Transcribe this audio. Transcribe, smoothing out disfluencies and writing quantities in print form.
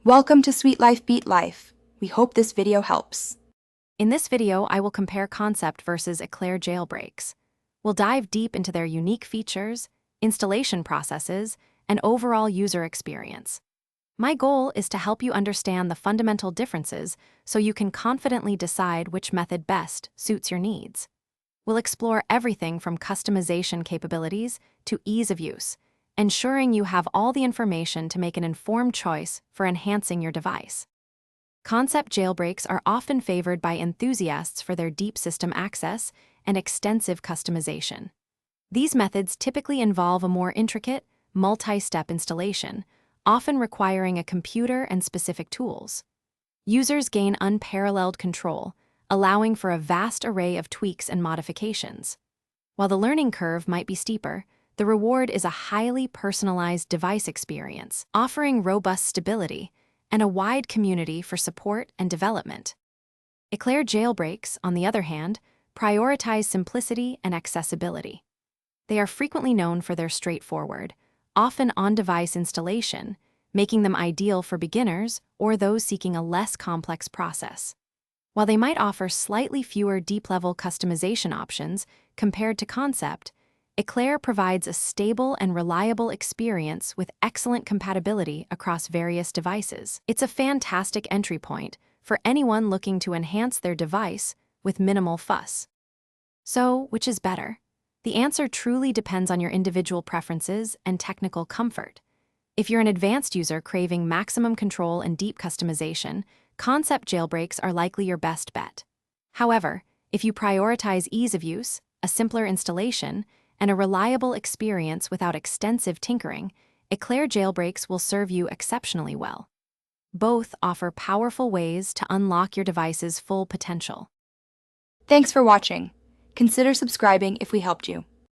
Welcome to Sweet Life Beat Life. We hope this video helps. In this video, I will compare Concept versus Eclaire Jailbreaks. We'll dive deep into their unique features, installation processes, and overall user experience. My goal is to help you understand the fundamental differences so you can confidently decide which method best suits your needs. We'll explore everything from customization capabilities to ease of use, ensuring you have all the information to make an informed choice for enhancing your device. Concept jailbreaks are often favored by enthusiasts for their deep system access and extensive customization. These methods typically involve a more intricate, multi-step installation, often requiring a computer and specific tools. Users gain unparalleled control, allowing for a vast array of tweaks and modifications. While the learning curve might be steeper, the reward is a highly personalized device experience, offering robust stability and a wide community for support and development. Eclaire jailbreaks, on the other hand, prioritize simplicity and accessibility. They are frequently known for their straightforward, often on-device installation, making them ideal for beginners or those seeking a less complex process. While they might offer slightly fewer deep-level customization options compared to Concept, Eclaire provides a stable and reliable experience with excellent compatibility across various devices. It's a fantastic entry point for anyone looking to enhance their device with minimal fuss. So, which is better? The answer truly depends on your individual preferences and technical comfort. If you're an advanced user craving maximum control and deep customization, Concept jailbreaks are likely your best bet. However, if you prioritize ease of use, a simpler installation, and a reliable experience without extensive tinkering, Eclaire jailbreaks will serve you exceptionally well. Both offer powerful ways to unlock your device's full potential. Thanks for watching. Consider subscribing if we helped you.